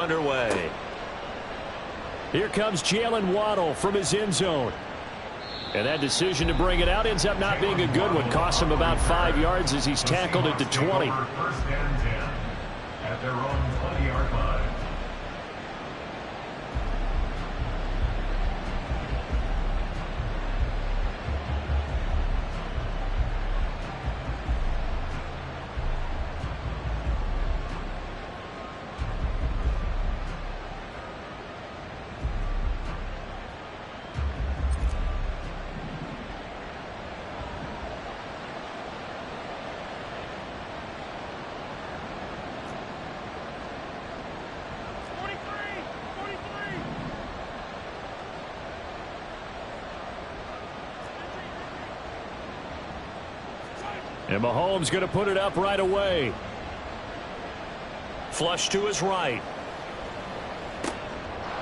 Underway. Here comes Jalen Waddle from his end zone. And that decision to bring it out ends up not being a good one. Costs him about 5 yards as he's tackled at the 20. First and 10 at their own 20-yard line. And Mahomes going to put it up right away. Flush to his right.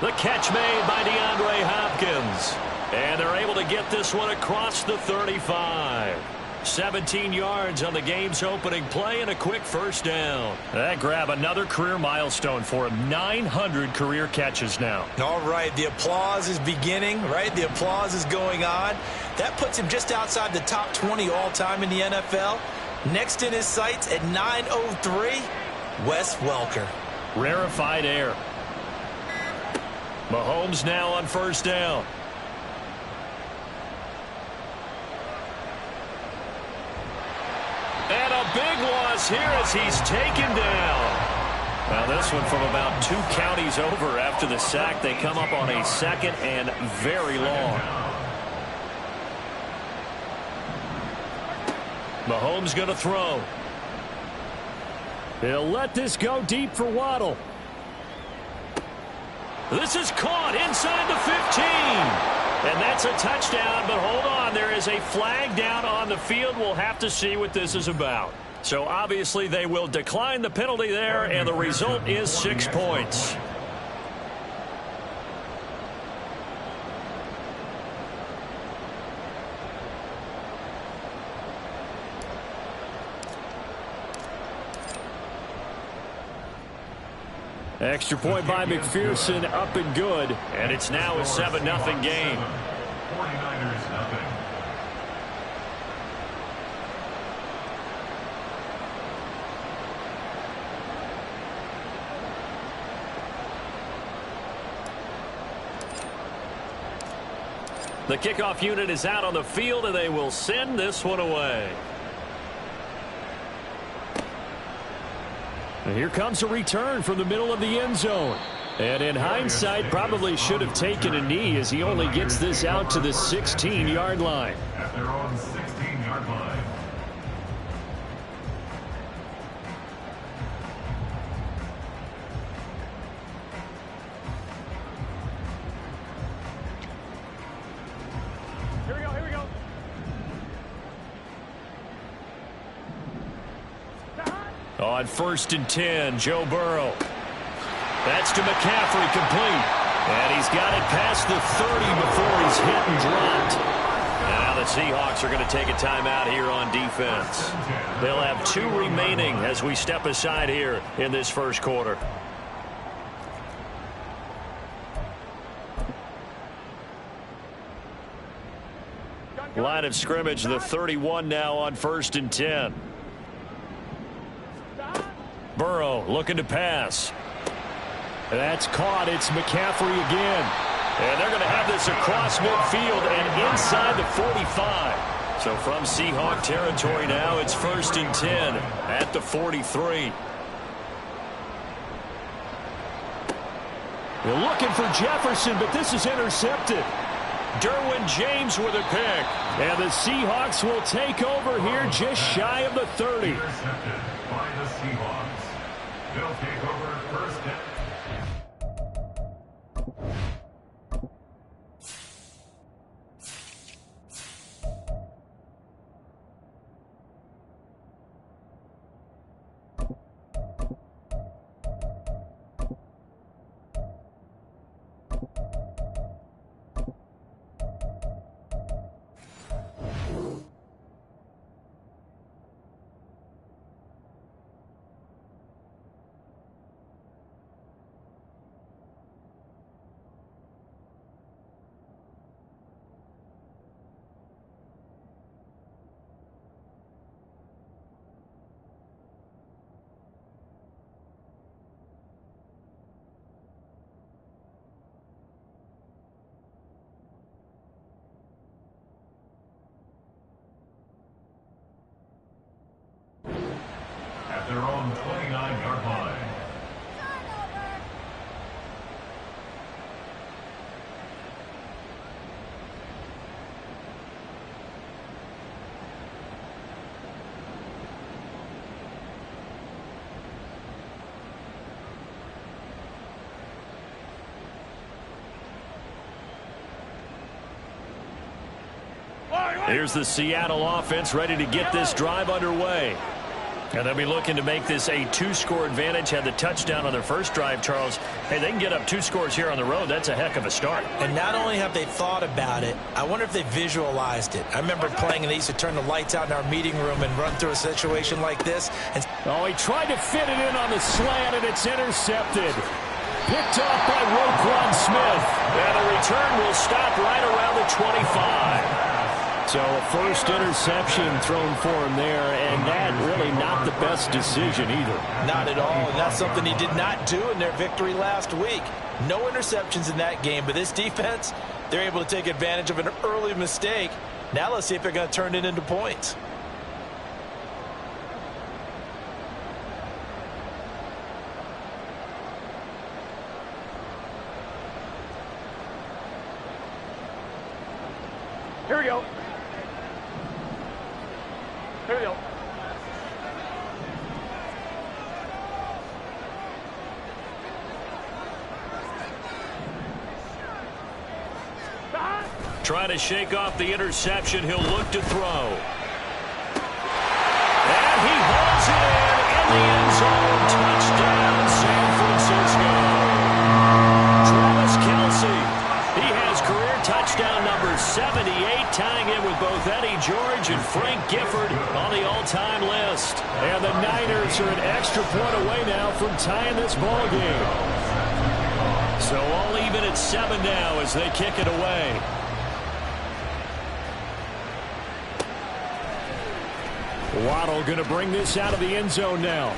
The catch made by DeAndre Hopkins. And they're able to get this one across the 35. 17 yards on the game's opening play and a quick first down. That grab another career milestone for him. 900 career catches now. All right, the applause is beginning, right? The applause is going on. That puts him just outside the top 20 all-time in the NFL. Next in his sights at 903, Wes Welker. Rarefied air. Mahomes now on first down. And a big loss here as he's taken down. Now this one from about 2 counties over after the sack. They come up on a second and very long. Mahomes going to throw. He'll let this go deep for Waddle. This is caught inside the 15. And that's a touchdown, but hold on. There is a flag down on the field. We'll have to see what this is about. So obviously they will decline the penalty there, and the result is 6 points. Extra point by McPherson, up and good. And it's now a 7-0 game. 49ers nothing. The kickoff unit is out on the field, and they will send this one away. And here comes a return from the middle of the end zone. And in hindsight, probably should have taken a knee as he only gets this out to the 16-yard line. At their own 16-yard line. Here we go. On 1st and 10, Joe Burrow. That's to McCaffrey, complete. And he's got it past the 30 before he's hit and dropped. Now the Seahawks are going to take a timeout here on defense. They'll have 2 remaining as we step aside here in this first quarter. Line of scrimmage, the 31 now on 1st and 10. Burrow looking to pass. That's caught. It's McCaffrey again. And they're going to have this across midfield and inside the 45. So from Seahawk territory now, it's 1st and 10 at the 43. They're looking for Jefferson, but this is intercepted. Derwin James with a pick. And the Seahawks will take over here just shy of the 30. Intercepted by the Seahawks. They'll take over first down. their own 29-yard line. Here's the Seattle offense ready to get this drive underway. And they'll be looking to make this a two-score advantage. Had the touchdown on their first drive, Charles. Hey, they can get up 2 scores here on the road. That's a heck of a start. And not only have they thought about it, I wonder if they visualized it. I remember playing and they used to turn the lights out in our meeting room and run through a situation like this. And oh, he tried to fit it in on the slant, and it's intercepted. Picked off by Roquan Smith. And the return will stop right around the 25. So a first interception thrown for him there, and that really not the best decision either. Not at all, and that's something he did not do in their victory last week. No interceptions in that game, but this defense, they're able to take advantage of an early mistake. Now let's see if they're going to turn it into points. Here we go. Here we go. Trying to shake off the interception. He'll look to throw. And he hauls it in the end zone. Touchdown, San Francisco. Travis Kelce. He has career touchdown number 78, tying in with both Eddie George and Frank Gifford on the all-time list. And the Niners are an extra point away now from tying this ball game. So all even at 7 now as they kick it away. Waddle going to bring this out of the end zone now.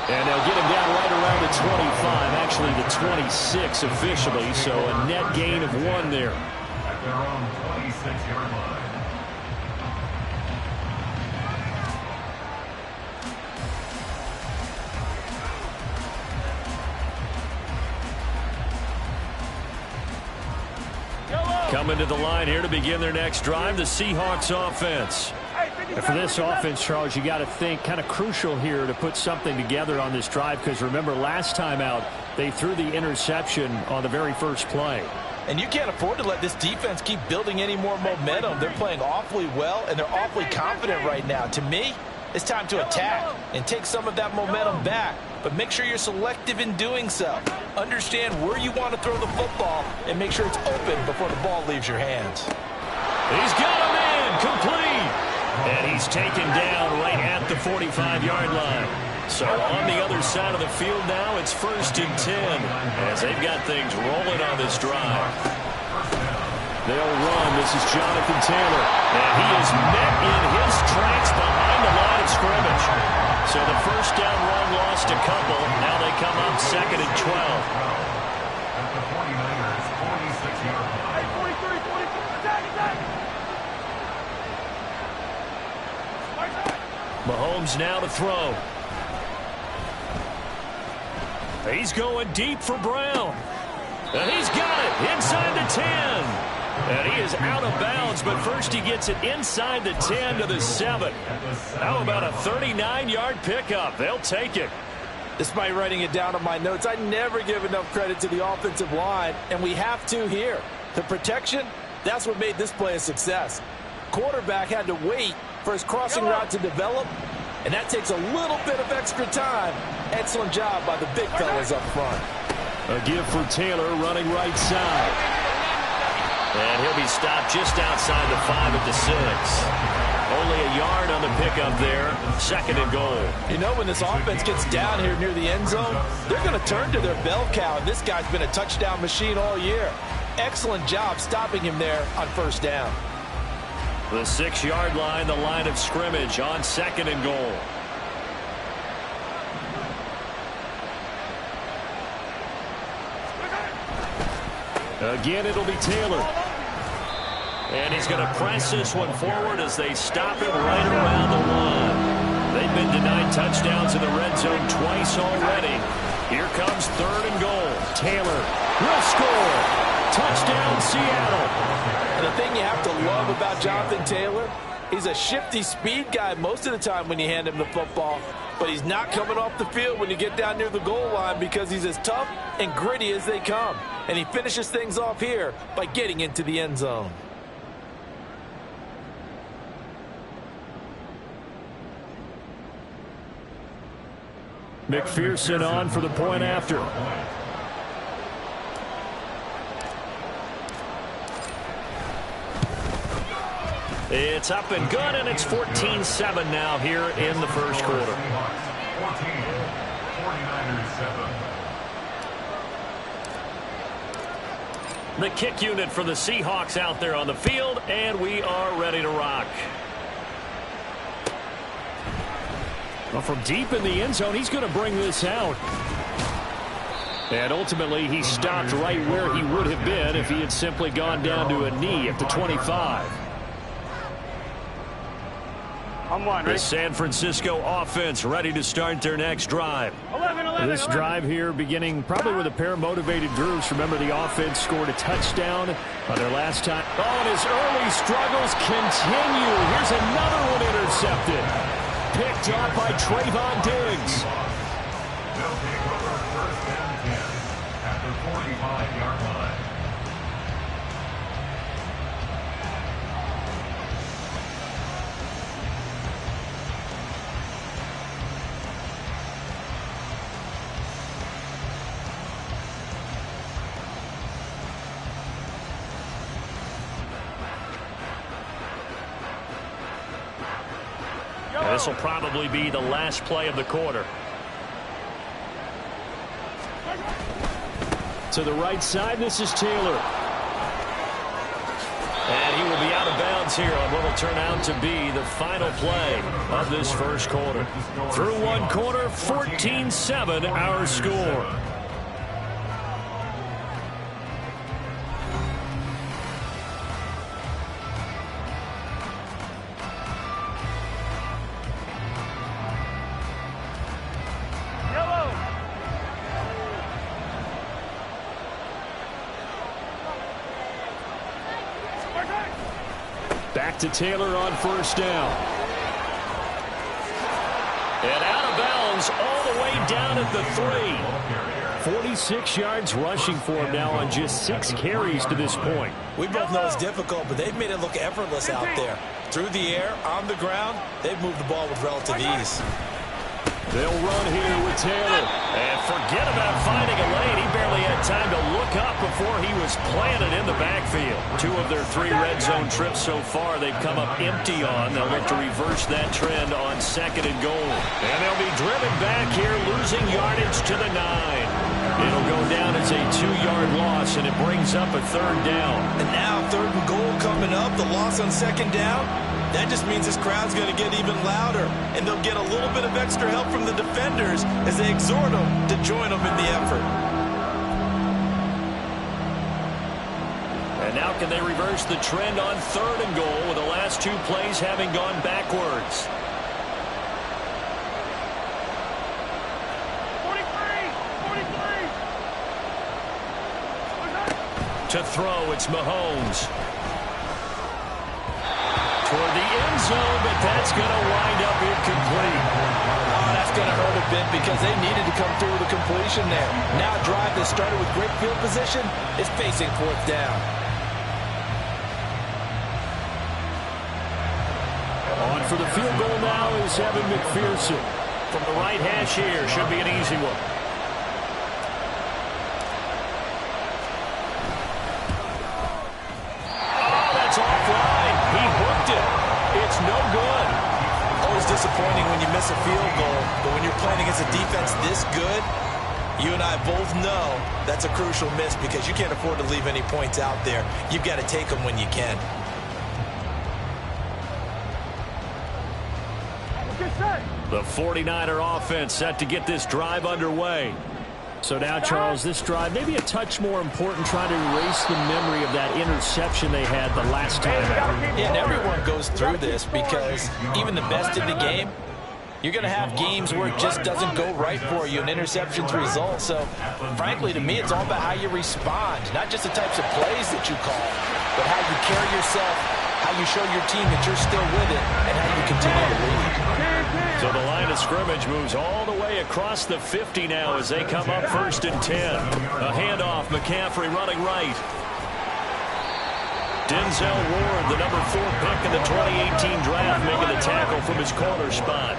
And they'll get him down right around the 25, actually the 26 officially, so a net gain of 1 there. At their own 26-yard line. Coming to the line here to begin their next drive, the Seahawks offense. And for this offense, Charles, you got to think kind of crucial here to put something together on this drive, because remember last time out they threw the interception on the very first play. And you can't afford to let this defense keep building any more momentum. They're playing awfully well, and they're awfully confident right now. To me, it's time to attack and take some of that momentum back, but make sure you're selective in doing so. Understand where you want to throw the football and make sure it's open before the ball leaves your hands. He's got him in, complete. And he's taken down right at the 45-yard line. So on the other side of the field now, it's 1st and 10 as they've got things rolling on this drive. They'll run. This is Jonathan Taylor. And he is met in his tracks behind the line of scrimmage. So the first down run lost a couple. Now they come up 2nd and 12. At the 49ers, 46-yard line. 43, attack! Mahomes now to throw. He's going deep for Brown. And he's got it inside the 10. And he is out of bounds, but first he gets it inside the 10 to the 7. How about a 39-yard pickup? They'll take it. Despite writing it down on my notes, I never give enough credit to the offensive line, and we have to here. The protection, that's what made this play a success. Quarterback had to wait for his crossing route to develop, and that takes a little bit of extra time. Excellent job by the big fellas up front. A give for Taylor running right side. And he'll be stopped just outside the 5 at the 6. Only a yard on the pickup there. 2nd and goal. You know, when this offense gets down here near the end zone, they're going to turn to their bell cow, and this guy's been a touchdown machine all year. Excellent job stopping him there on 1st down. The 6-yard line, the line of scrimmage on 2nd and goal. Again, it'll be Taylor. And he's going to press this one forward as they stop him right around the 1. They They've been denied touchdowns in the red zone twice already. Here comes 3rd and goal. Taylor will score. Touchdown, Seattle. And the thing you have to love about Jonathan Taylor, he's a shifty speed guy most of the time when you hand him the football, but he's not coming off the field when you get down near the goal line because he's as tough and gritty as they come. And he finishes things off here by getting into the end zone. McPherson on for the point after. It's up and good, and it's 14-7 now here in the first quarter. 14, 49ers 7. The kick unit for the Seahawks out there on the field, and we are ready to rock. Well, from deep in the end zone, he's going to bring this out. And ultimately, he stopped right where he would have been if he had simply gone down to a knee at the 25. The San Francisco offense ready to start their next drive. This drive here beginning probably with a pair of motivated groups. Remember, the offense scored a touchdown on their last time. Oh, and his early struggles continue. Here's another one intercepted. Picked up by Trayvon Diggs. They'll take over 1st and 10 at the 45-yard line. This will probably be the last play of the quarter. To the right side, this is Taylor. And he will be out of bounds here on what will turn out to be the final play of this first quarter. Through one quarter, 14-7 our score. Back to Taylor on 1st down. And out of bounds all the way down at the 3. 46 yards rushing for him now on just 6 carries to this point. We both know it's difficult, but they've made it look effortless out there. Through the air, on the ground, they've moved the ball with relative ease. They'll run here with Taylor. And forget about finding a lane. He barely had time to look up before he was planted in the backfield. 2 of their 3 red zone trips so far they've come up empty on. They'll look to reverse that trend on 2nd and goal. And they'll be driven back here, losing yardage to the 9. It'll go down as a 2-yard loss, and it brings up a 3rd down. And now 3rd and goal coming up, the loss on 2nd down. That just means this crowd's going to get even louder, and they'll get a little bit of extra help from the defenders as they exhort them to join them in the effort. And now can they reverse the trend on 3rd and goal with the last 2 plays having gone backwards? 43. To throw, it's Mahomes. Toward the end zone, but that's going to wind up incomplete. Oh, that's going to hurt a bit because they needed to come through with a completion there. Now a drive that started with great field position is facing 4th down. On for the field goal now is Evan McPherson. From the right hash here, should be an easy one. Oh, that's offline. He hooked it. It's no good. Always disappointing when you miss a field goal, but when you're playing against a defense this good, you and I both know that's a crucial miss because you can't afford to leave any points out there. You've got to take them when you can. The 49er offense set to get this drive underway. So now, Charles, this drive maybe a touch more important, trying to erase the memory of that interception they had the last time out. Yeah, and everyone goes through this because even the best in the game, You're going to have games where it just doesn't go right for you, and interceptions result. So, frankly, to me, it's all about how you respond, not just the types of plays that you call, but how you carry yourself, how you show your team that you're still with it, and how you continue to lead. So the line of scrimmage moves all the way across the 50 now as they come up 1st and 10. A handoff, McCaffrey running right. Denzel Ward, the number 4 pick in the 2018 draft, making the tackle from his corner spot.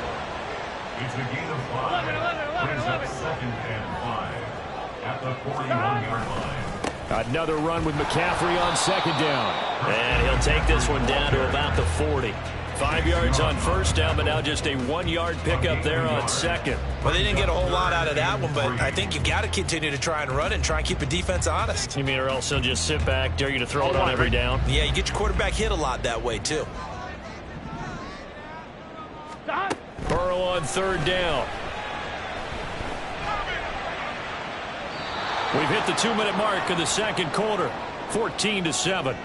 It's a gain of 5. Brings up 2nd and 5 at the 41-yard line. Another run with McCaffrey on 2nd down. And he'll take this one down to about the 40. 5 yards on 1st down, but now just a 1-yard pickup there on 2nd. Well, they didn't get a whole lot out of that one, but I think you got to continue to try and run and try and keep the defense honest. You mean or else he'll just sit back, dare you to throw it on every down? Yeah, you get your quarterback hit a lot that way, too. Burrow on 3rd down. We've hit the 2-minute mark in the 2nd quarter. 14-7.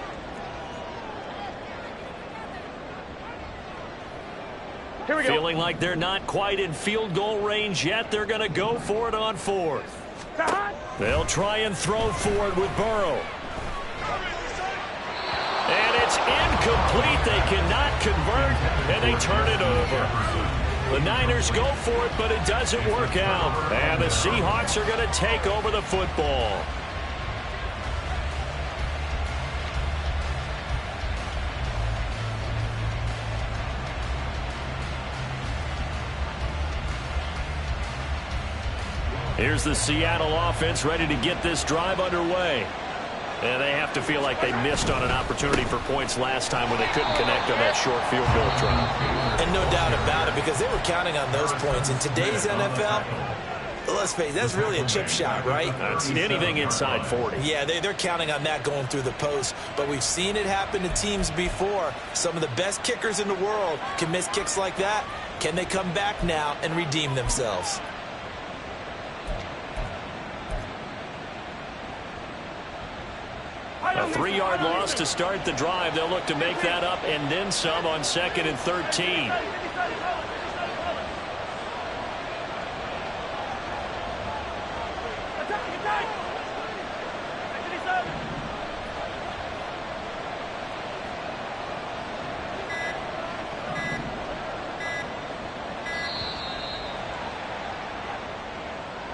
Feeling like they're not quite in field goal range yet. They're going to go for it on 4th. They'll try and throw for it with Burrow. And it's incomplete. They cannot convert, and they turn it over. The Niners go for it, but it doesn't work out. And the Seahawks are going to take over the football. Here's the Seattle offense ready to get this drive underway. And they have to feel like they missed on an opportunity for points last time when they couldn't connect on that short field goal drive. And no doubt about it, because they were counting on those points. In today's NFL, let's face it, that's really a chip shot, right? That's anything inside 40. Yeah, they're counting on that going through the post. But we've seen it happen to teams before. Some of the best kickers in the world can miss kicks like that. Can they come back now and redeem themselves? A 3-yard loss to start the drive. They'll look to make that up and then some on 2nd and 13.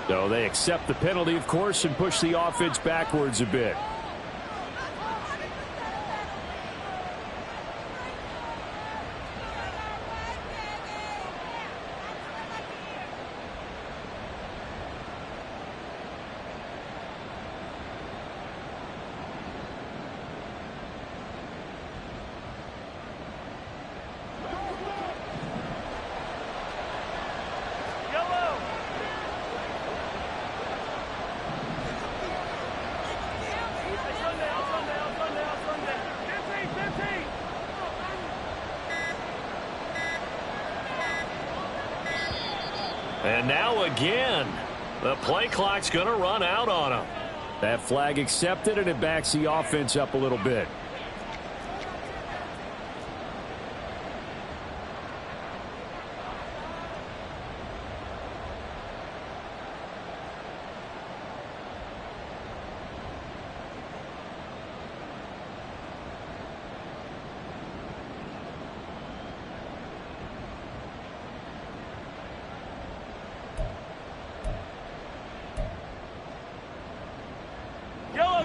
So they accept the penalty, of course, and push the offense backwards a bit. And now again, the play clock's going to run out on them. That flag accepted, and it backs the offense up a little bit.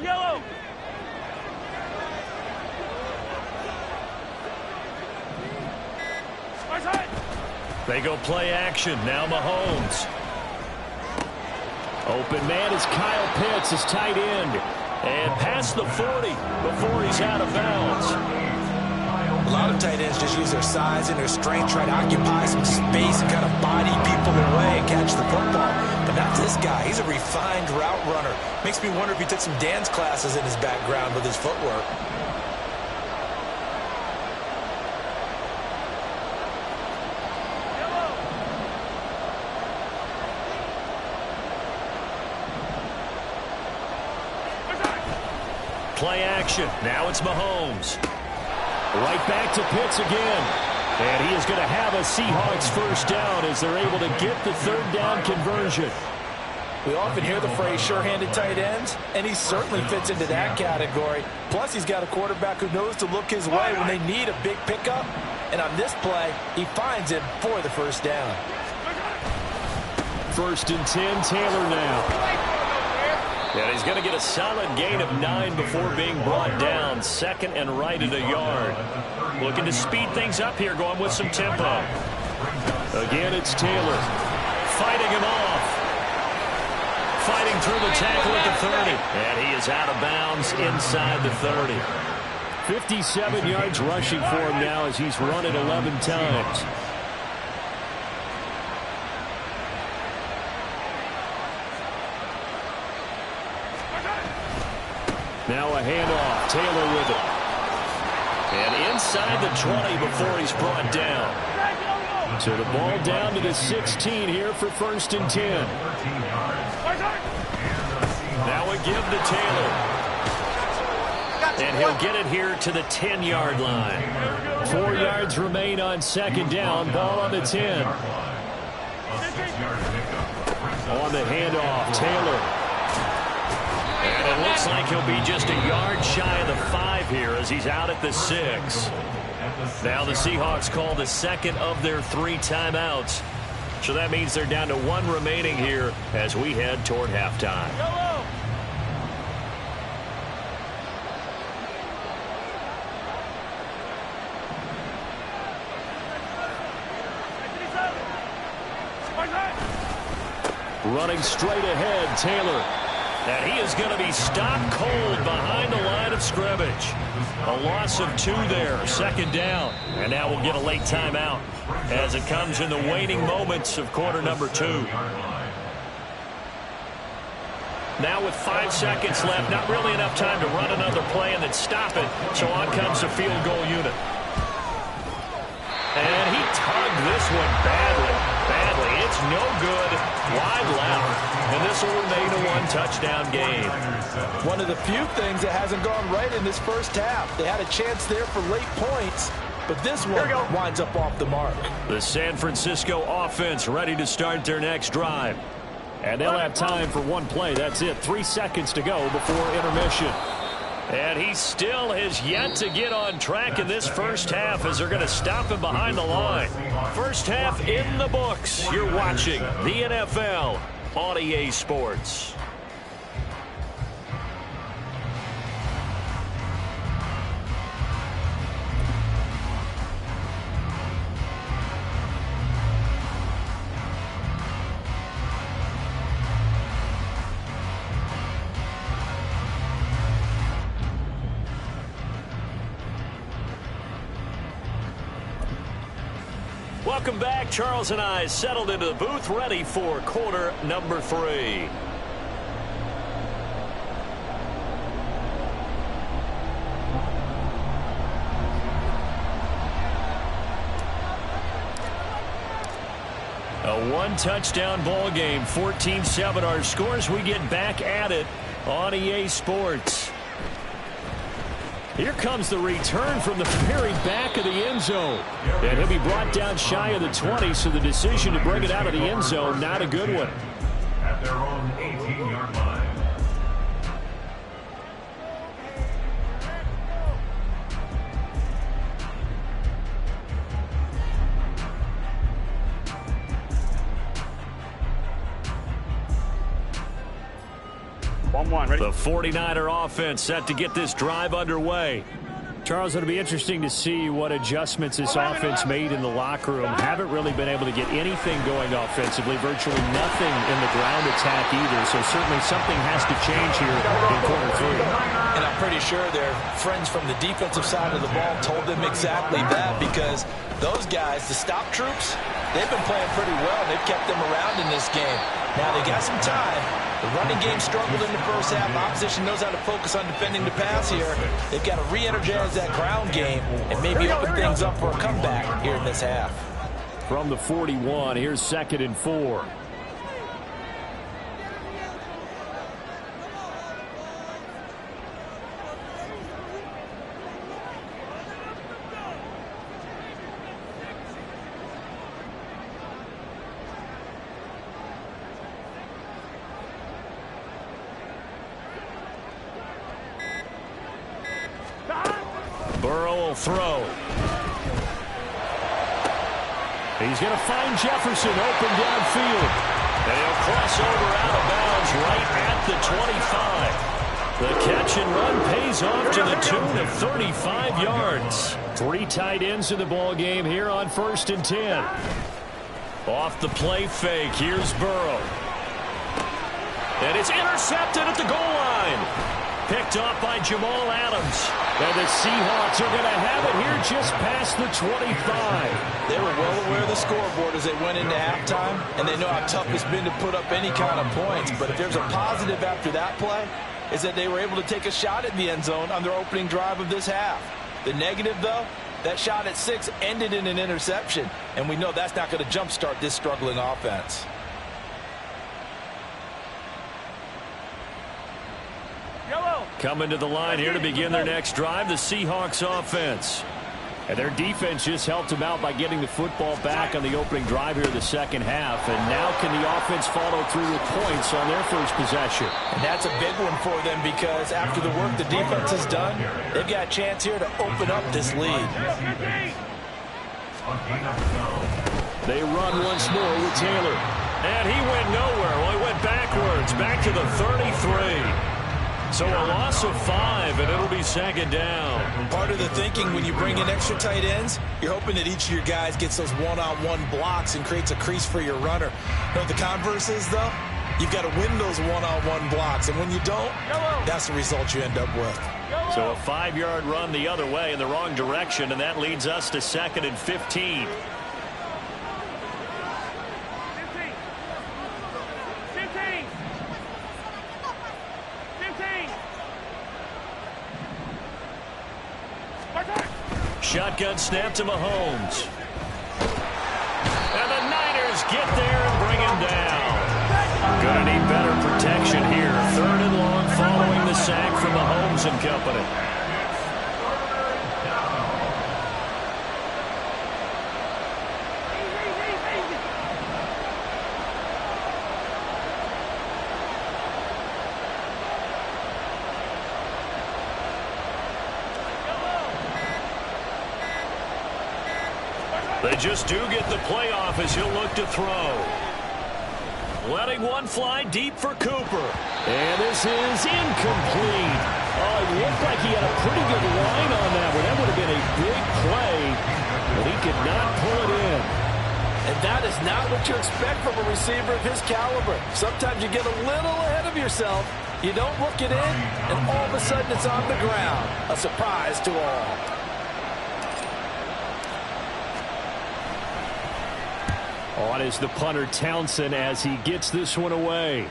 Yellow! They go play action. Now Mahomes. Open man is Kyle Pitts, his tight end. And past the 40 before he's out of bounds. A lot of tight ends just use their size and their strength, try to occupy some space and kind of body people away and catch the football. But not this guy. He's a refined route runner. Makes me wonder if he took some dance classes in his background with his footwork. Play action. Now it's Mahomes. Right back to Pitts again. And he is going to have a Seahawks first down as they're able to get the third down conversion. We often hear the phrase sure-handed tight ends, and he certainly fits into that category. Plus, he's got a quarterback who knows to look his way when they need a big pickup. And on this play, he finds him for the first down. 1st and 10, Taylor now. And he's going to get a solid gain of 9 before being brought down. 2nd and right at a yard. Looking to speed things up here, going with some tempo. Again, it's Taylor. Fighting him off. Fighting through the tackle at the 30. And he is out of bounds inside the 30. 57 yards rushing for him now as he's run it 11 times. Now a handoff. Taylor with it. And inside the 20 before he's brought down. So the ball down to the 16 here for 1st and 10. Now a give to Taylor. And he'll get it here to the 10-yard line. 4 yards remain on 2nd down. Ball on the 10. On the handoff, Taylor. And it looks like he'll be just a yard shy of the 5 here as he's out at the 6. Now the Seahawks call the 2nd of their 3 timeouts. So that means they're down to 1 remaining here as we head toward halftime. Running straight ahead, Taylor. And he is going to be stopped cold behind the line of scrimmage. A loss of 2 there, 2nd down. And now we'll get a late timeout as it comes in the waning moments of quarter number 2. Now with 5 seconds left, not really enough time to run another play and then stop it. So on comes the field goal unit. And he tugged this one badly. It's no good. Wide left. And this will remain a 1-touchdown game. One of the few things that hasn't gone right in this first half. They had a chance there for late points, but this one winds up off the mark. The San Francisco offense ready to start their next drive. And they'll have time for 1 play. That's it. 3 seconds to go before intermission. And he still has yet to get on track in this first half as they're going to stop him behind the line. First half in the books. You're watching the NFL on EA Sports. Welcome back. Charles and I settled into the booth, ready for quarter number 3. A 1-touchdown ball game, 14-7 our scores. We get back at it on EA Sports. Here comes the return from the very back of the end zone. And he'll be brought down shy of the 20, so the decision to bring it out of the end zone, not a good one. At their own 18-yard line. Ready? The 49er offense set to get this drive underway. Charles, it'll be interesting to see what adjustments this offense made in the locker room. Haven't really been able to get anything going offensively, virtually nothing in the ground attack either. So certainly something has to change here in quarter 3. And I'm pretty sure their friends from the defensive side of the ball told them exactly that, because those guys, the stop troops, they've been playing pretty well. They've kept them around in this game. Now they got some time. The running game struggled in the first half. Opposition knows how to focus on defending the pass here. They've got to re-energize that ground game and maybe open things up for a comeback here in this half. From the 41, here's 2nd and 4. Burrow will throw. He's going to find Jefferson open downfield. And he'll cross over out of bounds right at the 25. The catch and run pays off to the tune of 35 yards. 3 tight ends in the ball game here on 1st and 10. Off the play fake, here's Burrow. And it's intercepted at the goal line. Picked off by Jamal Adams. And the Seahawks are going to have it here just past the 25. They were well aware of the scoreboard as they went into halftime, and they know how tough it's been to put up any kind of points. But if there's a positive after that play, is that they were able to take a shot at the end zone on their opening drive of this half. The negative, though, that shot at 6 ended in an interception, and we know that's not going to jumpstart this struggling offense. Coming to the line here to begin their next drive, the Seahawks offense. And their defense just helped them out by getting the football back on the opening drive here in the second half. And now can the offense follow through with points on their first possession? And that's a big one for them because after the work the defense has done, they've got a chance here to open up this lead. They run once more with Taylor. And he went nowhere. Well, he went backwards, back to the 33. So a loss of 5, and it'll be 2nd down. Part of the thinking when you bring in extra tight ends, you're hoping that each of your guys gets those one-on-one blocks and creates a crease for your runner. You know what the converse is, though? You've got to win those one-on-one blocks, and when you don't, that's the result you end up with. So a 5-yard run the other way in the wrong direction, and that leads us to 2nd and 15. Shotgun snap to Mahomes. And the Niners get there and bring him down. Gonna need better protection here. 3rd and long following the sack from Mahomes and company. They just do get the playoff as he'll look to throw. Letting one fly deep for Cooper. And this is incomplete. Oh, it looked like he had a pretty good line on that one. That would have been a big play, but he could not pull it in. And that is not what you expect from a receiver of his caliber. Sometimes you get a little ahead of yourself. You don't look it in, and all of a sudden it's on the ground. A surprise to all. On is the punter Townsend as he gets this one away.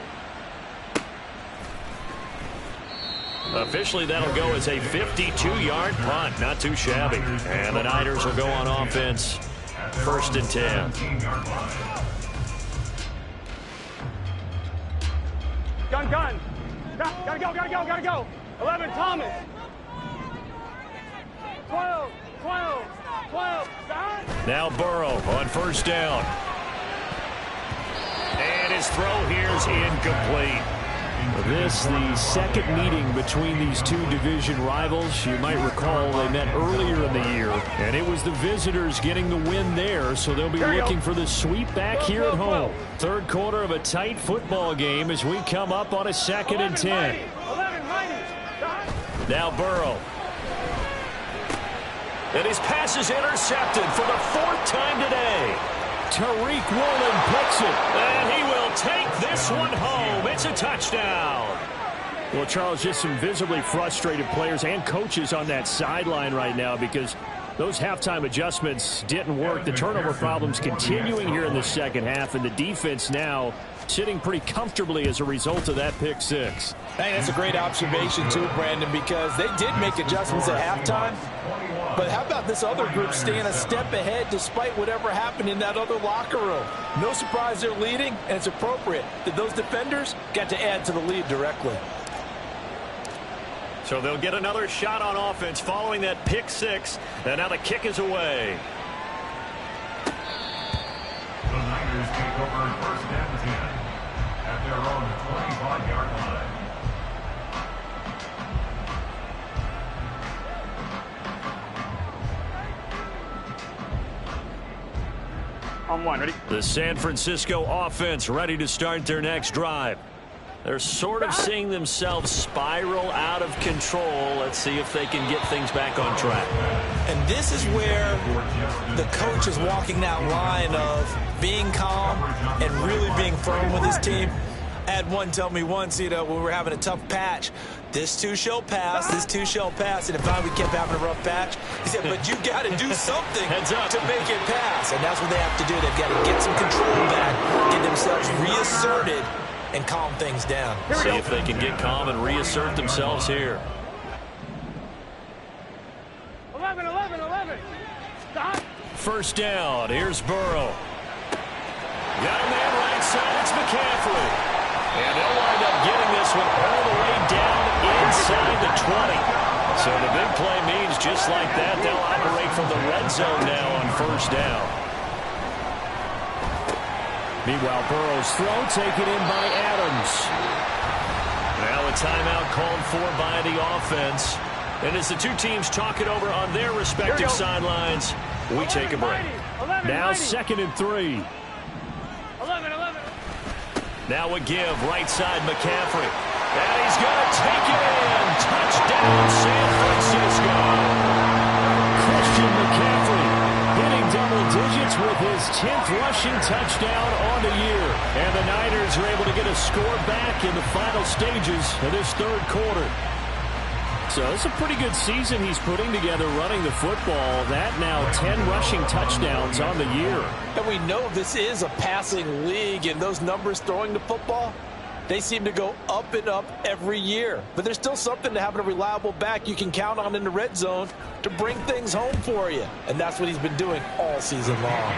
Officially, that'll go as a 52-yard punt. Not too shabby. And the Niners will go on offense. 1st and 10. Gun. Gotta go. 11, Thomas. 12. Now Burrow on 1st down. And his throw here is incomplete. This, the second meeting between these two division rivals. You might recall they met earlier in the year, and it was the visitors getting the win there, so they'll be looking for the sweep back here at home. 3rd quarter of a tight football game as we come up on a 2nd and 10. Now Burrow. And his pass is intercepted for the 4th time today. Tariq Woolen picks it, and he will take this one home. It's a touchdown. Well, Charles, just some visibly frustrated players and coaches on that sideline right now because those halftime adjustments didn't work. The turnover problems continuing here in the second half, and the defense now sitting pretty comfortably as a result of that pick 6. Hey, that's a great observation, too, Brandon, because they did make adjustments at halftime. But how about this other group staying a step ahead despite whatever happened in that other locker room? No surprise they're leading, and it's appropriate that those defenders got to add to the lead directly. So they'll get another shot on offense following that pick 6, and now the kick is away. The Niners take over 1st and 10 at their own 25-yard line. On one, ready? The San Francisco offense ready to start their next drive. They're sort of seeing themselves spiral out of control. Let's see if they can get things back on track. And this is where the coach is walking that line of being calm and really being firm with his team. I had one tell me once, when we were having a tough patch, this too shall pass, this too shall pass. And if we kept having a rough patch, he said, but you got to do something to make it pass. And that's what they have to do. They've got to get some control back, get themselves reasserted, and calm things down. See if they can get calm and reassert themselves here. 11. Stop. First down. Here's Burrow. Got a man right side. It's McCaffrey. And they'll wind up getting this one all the way down inside the 20. So the big play means just like that, they'll operate from the red zone now on first down. Meanwhile, Burrow's throw taken in by Adams. Now a timeout called for by the offense. And as the two teams talk it over on their respective sidelines, we take a break. Now 2nd and 3. 11. Now a give, right side McCaffrey. And he's going to take it in. Touchdown, San Francisco. Christian McCaffrey hitting double digits with his 10th rushing touchdown on the year. And the Niners are able to get a score back in the final stages of this third quarter. So it's a pretty good season he's putting together running the football. That now 10 rushing touchdowns on the year. And we know this is a passing league, and those numbers throwing the football, they seem to go up and up every year. But there's still something to having a reliable back you can count on in the red zone to bring things home for you. And that's what he's been doing all season long.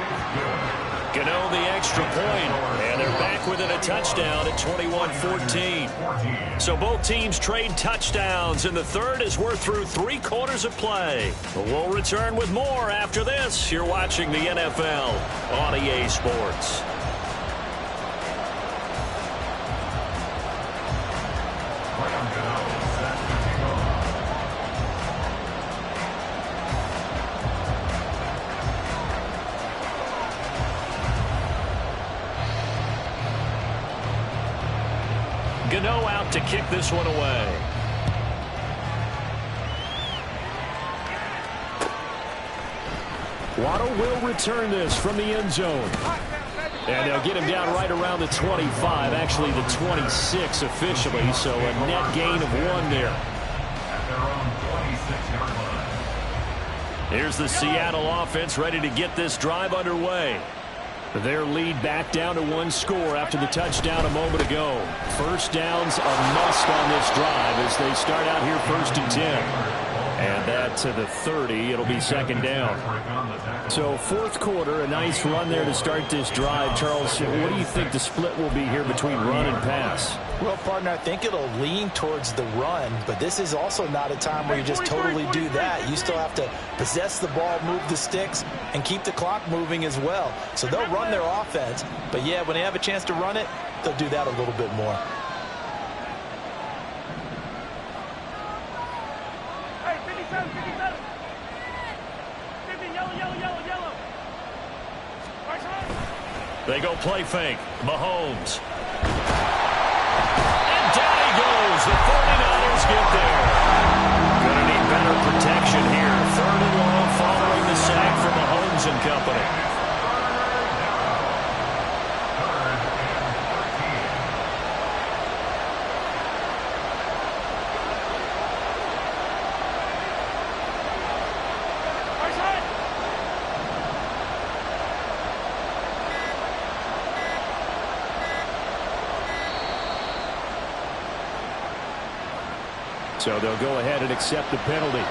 Gano the extra point, and they're back within a touchdown at 21-14. So both teams trade touchdowns in the third as we're through 3 quarters of play. We'll return with more after this. You're watching the NFL on EA Sports. Gano out to kick this one away. Waddle will return this from the end zone. And they'll get him down right around the 25, actually the 26 officially, so a net gain of 1 there. Here's the Seattle offense ready to get this drive underway. Their lead back down to 1 score after the touchdown a moment ago. First down's a must on this drive as they start out here 1st and 10. And that to the 30. It'll be 2nd down. So 4th quarter, a nice run there to start this drive. Charles, what do you think the split will be here between run and pass? Well, partner, I think it'll lean towards the run, but this is also not a time where you just totally do that. You still have to possess the ball, move the sticks, and keep the clock moving as well. So they'll run their offense, but yeah, when they have a chance to run it, they'll do that a little bit more. Hey, 57. 50, yellow. Right side. They go play fake. Mahomes. And down he goes. The 49ers get there. Gonna need better protection here. 3rd and long following the sack from Mahomes and company. So they'll go ahead and accept the penalty.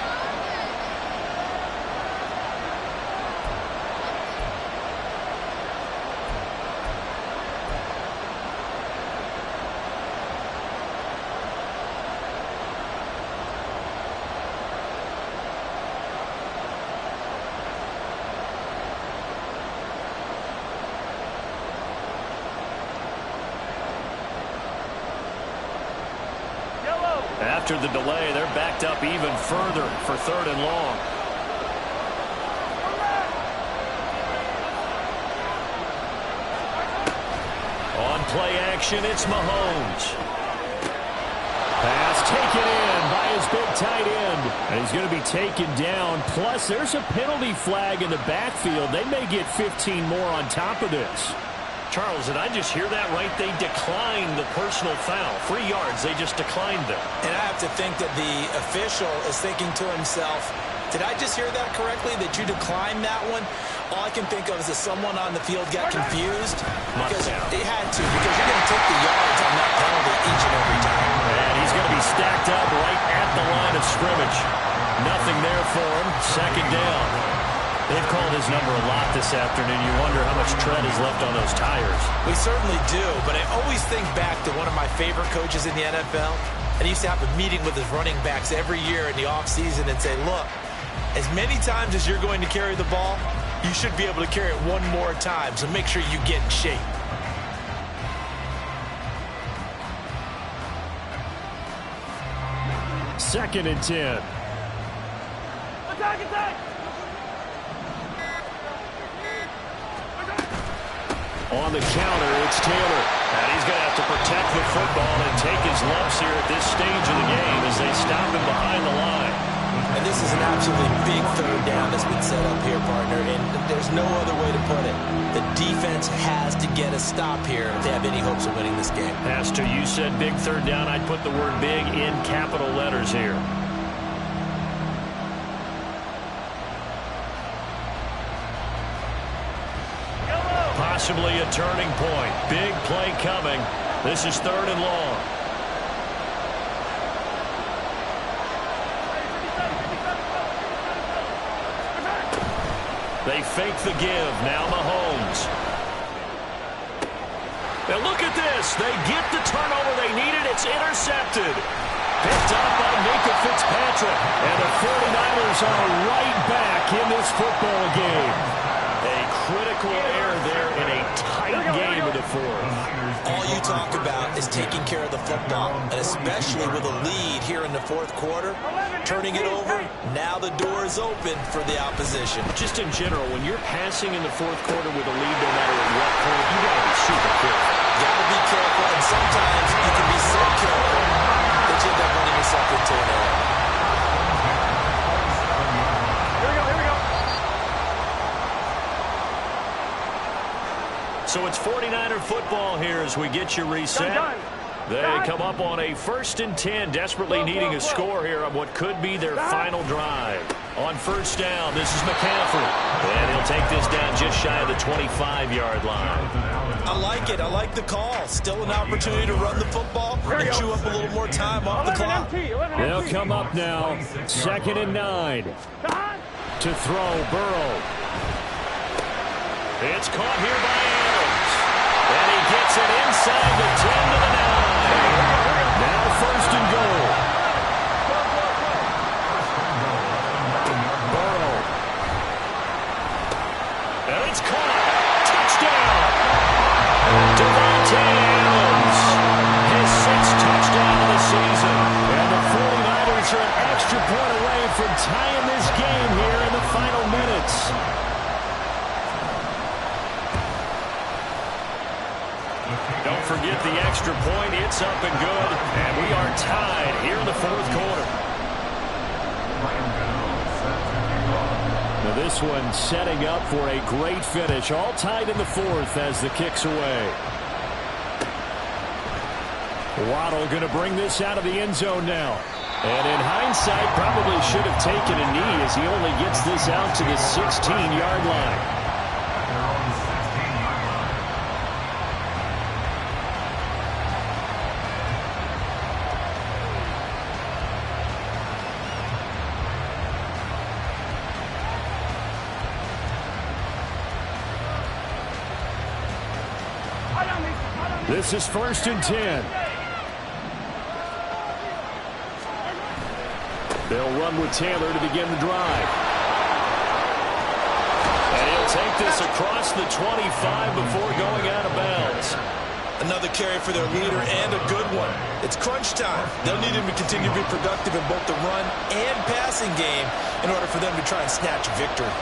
After the delay, they're backed up even further for 3rd and long. play action. It's Mahomes. Pass taken in by his big tight end. And he's going to be taken down. Plus, there's a penalty flag in the backfield. They may get 15 more on top of this. Charles, did I just hear that right? They declined the personal foul. 3 yards, they just declined them. And I have to think that the official is thinking to himself, did I just hear that correctly, that you declined that one? All I can think of is that someone on the field got confused. Because they had to, because you're going to take the yards on that penalty each and every time. And he's going to be stacked up right at the line of scrimmage. Nothing there for him. Second down. They've called his number a lot this afternoon. You wonder how much tread is left on those tires. We certainly do, but I always think back to one of my favorite coaches in the NFL. And he used to have a meeting with his running backs every year in the offseason and say, look, as many times as you're going to carry the ball, you should be able to carry it one more time, so make sure you get in shape. Second and 10. Attack, attack! On the counter, it's Taylor. And he's going to have to protect the football and take his lumps here at this stage of the game as they stop him behind the line. And this is an absolutely big third down that's been set up here, partner, and there's no other way to put it. The defense has to get a stop here if they have any hopes of winning this game. Pastor, you said big third down. I'd put the word big in capital letters here. Possibly a turning point. Big play coming. This is third and long. They fake the give. Now Mahomes. Now look at this. They get the turnover they needed. It's intercepted. Picked up by Minka Fitzpatrick. And the 49ers are right back in this football game. A critical error there in a tight game of the fourth. All you talk about is taking care of the football, and especially with a lead here in the fourth quarter, turning it over, now the door is open for the opposition. Just in general, when you're passing in the fourth quarter with a lead, no matter at what point, you got to be super careful. Got to be careful, and sometimes you can be so careful that you end up running yourself into an error. So it's 49er football here as we get you reset. They come up on a 1st and 10, desperately needing a score here on what could be their final drive. On first down, this is McCaffrey. And he'll take this down just shy of the 25-yard line. I like it. I like the call. Still an opportunity to run the football and chew up a little more time off the clock. They'll come up now, 2nd and 9. To throw, Burrow. It's caught here by Adams. And he gets it inside the 10 to the 9. Now 1st and goal. Burrow. And it's caught. Touchdown. Devontae Adams. His 6th touchdown of the season. And the 49ers are an extra point away from tying this game here in the final minutes. Don't forget the extra point. It's up and good. And we are tied here in the fourth quarter. Now this one setting up for a great finish. All tied in the fourth as the kick's away. Waddle going to bring this out of the end zone now. And in hindsight, probably should have taken a knee as he only gets this out to the 16-yard line. This is 1st and 10. They'll run with Taylor to begin the drive. And he'll take this across the 25 before going out of bounds. Another carry for their leader and a good one. It's crunch time. They'll need him to continue to be productive in both the run and passing game in order for them to try and snatch victory.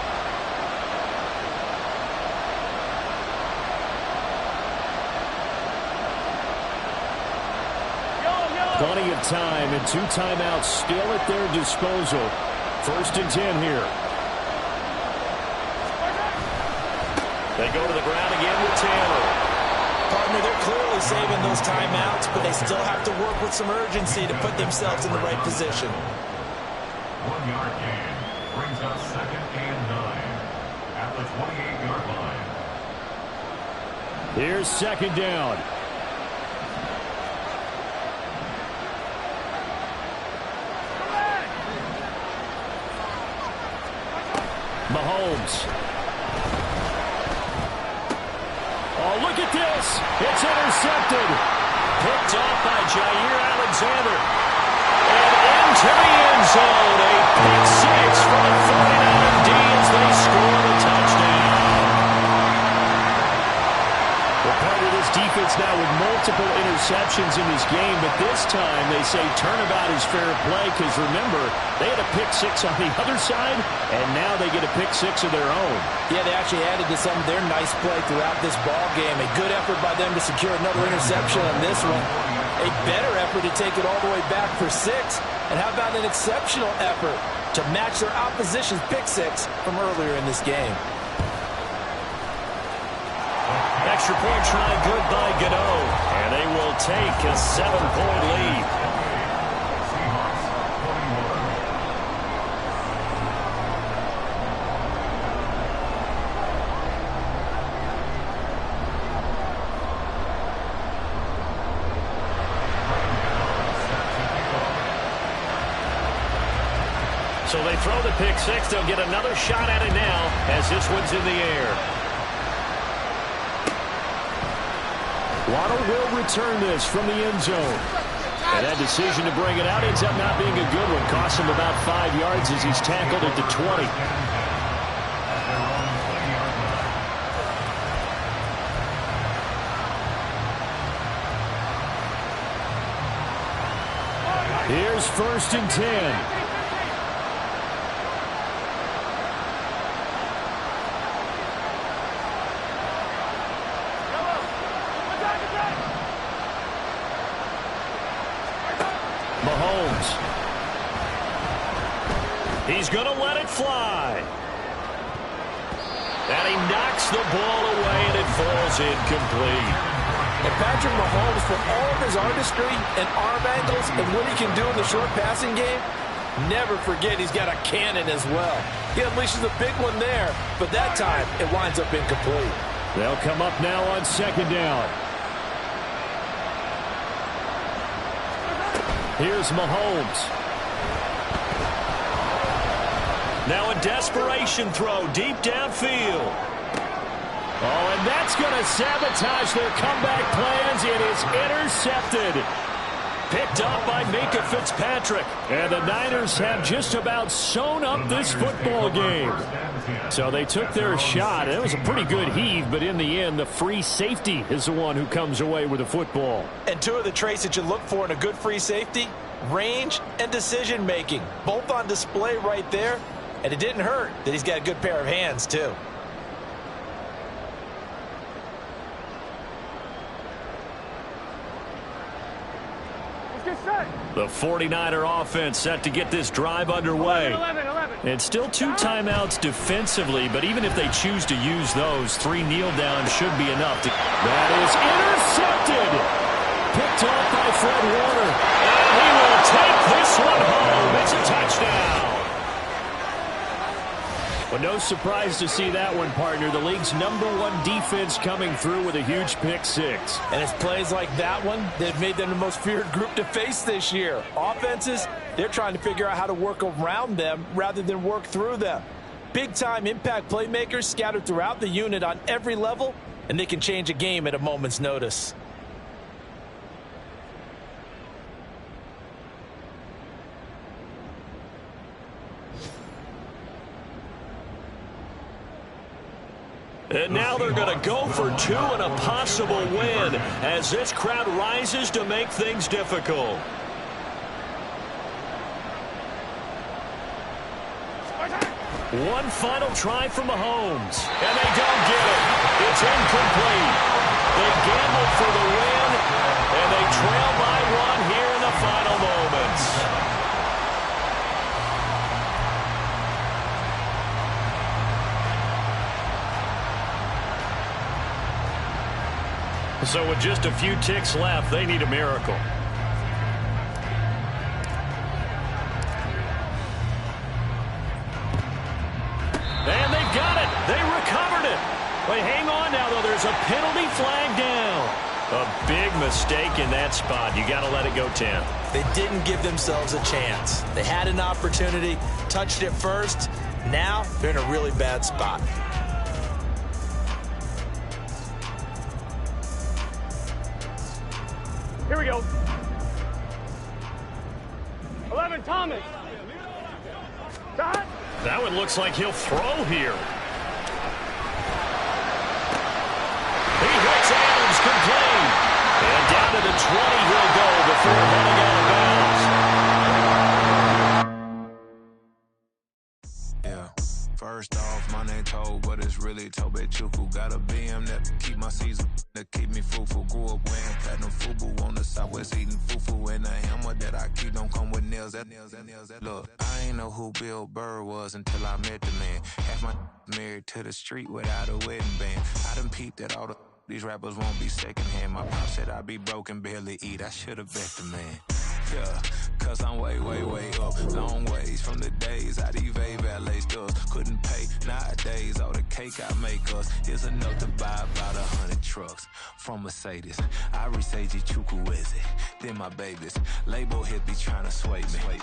Plenty of time and 2 timeouts still at their disposal. 1st and 10 here. They go to the ground again with Taylor. Partner, they're clearly saving those timeouts, but they still have to work with some urgency to put themselves in the right position. 1-yard gain brings up 2nd and 9 at the 28-yard line. Here's 2nd down. Mahomes. Oh, look at this. It's intercepted. Picked off by Jair Alexander. And into the end zone. A pick 6 for the 49 D as they score the touchdown. Well, part of this defense now with multiple interceptions in this game, but this time they say turnabout is fair play because, remember, they had a pick 6 on the other side, and now they get a pick 6 of their own. Yeah, they actually added to some of their nice play throughout this ball game. A good effort by them to secure another interception on this one. A better effort to take it all the way back for 6. And how about an exceptional effort to match their opposition's pick 6 from earlier in this game? Extra point try good by Gano. And they will take a 7-point lead. So they throw the pick 6. They'll get another shot at it now as this one's in the air. Waddle will return this from the end zone. And that decision to bring it out ends up not being a good one. Costs him about 5 yards as he's tackled at the 20. Here's 1st and 10. Mahomes. He's going to let it fly. And he knocks the ball away, and it falls incomplete. And Patrick Mahomes, for all of his artistry and arm angles and what he can do in the short passing game, never forget he's got a cannon as well. He unleashes a big one there, but that time it winds up incomplete. They'll come up now on 2nd down. Here's Mahomes. Now a desperation throw deep downfield. Oh, and that's going to sabotage their comeback plans. It is intercepted. Picked up by Minka Fitzpatrick. And the Niners have just about sewn up this football game. So they took their shot. It was a pretty good heave, but in the end, the free safety is the one who comes away with the football. And 2 of the traits that you look for in a good free safety, range and decision-making, both on display right there. And it didn't hurt that he's got a good pair of hands, too. The 49er offense set to get this drive underway. 11. And still 2 timeouts defensively, but even if they choose to use those, 3 kneel downs should be enough. That is intercepted. Picked off by Fred Warner. And he will take this one home. It's a touchdown. Well, no surprise to see that one, partner. The league's #1 defense coming through with a huge pick 6. And it's plays like that one that have made them the most feared group to face this year. Offenses, they're trying to figure out how to work around them rather than work through them. Big-time impact playmakers scattered throughout the unit on every level, and they can change a game at a moment's notice. And now they're going to go for 2 and a possible win as this crowd rises to make things difficult. One final try from Mahomes. And they don't get it. It's incomplete. They gambled for the win, and they trail by 1 here in the final. So with just a few ticks left, they need a miracle. And they've got it. They recovered it. Wait, hang on now, though. There's a penalty flag down. A big mistake in that spot. You got to let it go 10. They didn't give themselves a chance. They had an opportunity, touched it first. Now they're in a really bad spot. Here we go. 11, Thomas. Shot. That one looks like he'll throw here. He hits Adams complete. And down to the 20 he'll go before heading out of bounds. Yeah. First off, my name Toe, but it's really Tobe Chuku. Got a BM that keep my season, that keep me fruitful. Grew up wearing platinum FUBU on the southwest eating fufu. And the hammer that I keep don't come with nails. That look, I ain't know who Bill Burr was until I met the man. Half my married to the street without a wedding band. I done peeped at all these rappers won't be secondhand. My pop said I'd be broken, barely eat. I should've bet the man. Yeah, cause I'm way, way, way up. Long ways from the days I evade valet stores. Couldn't pay nowadays. All the cake I make us is enough to buy about 100 trucks from Mercedes. I resage Chukwueze, then my babies. Label hit be trying to sway me,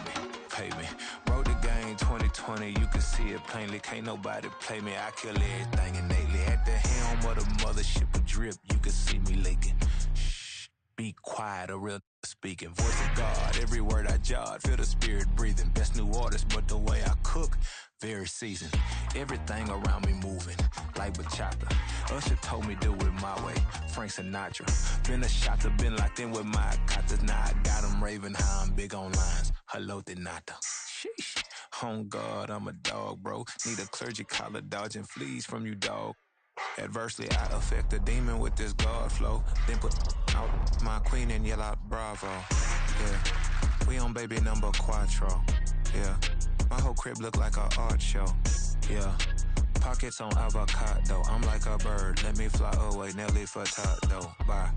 pay me. Wrote the game 2020, you can see it plainly. Can't nobody play me. I kill everything innately. At the helm of the mothership of drip, you can see me leaking. Shh, be quiet, a real speaking. Voice of God, every word I jot, feel the spirit breathing. Best new artist, but the way I cook, very seasoned. Everything around me moving, like bachata. Usher told me do it my way, Frank Sinatra. Been a shotter, been locked in with my katas. Now I got 'em raving how I'm big on lines. Hello, Denata. Sheesh. On God, I'm a dog, bro. Need a clergy collar, dodging fleas from you, dog. Adversely, I affect the demon with this God flow. Then put out my queen and yell out bravo. Yeah, we on baby number quattro. Yeah, my whole crib look like an art show. Yeah, pockets on avocado. I'm like a bird, let me fly away, Nelly Furtado. Bye.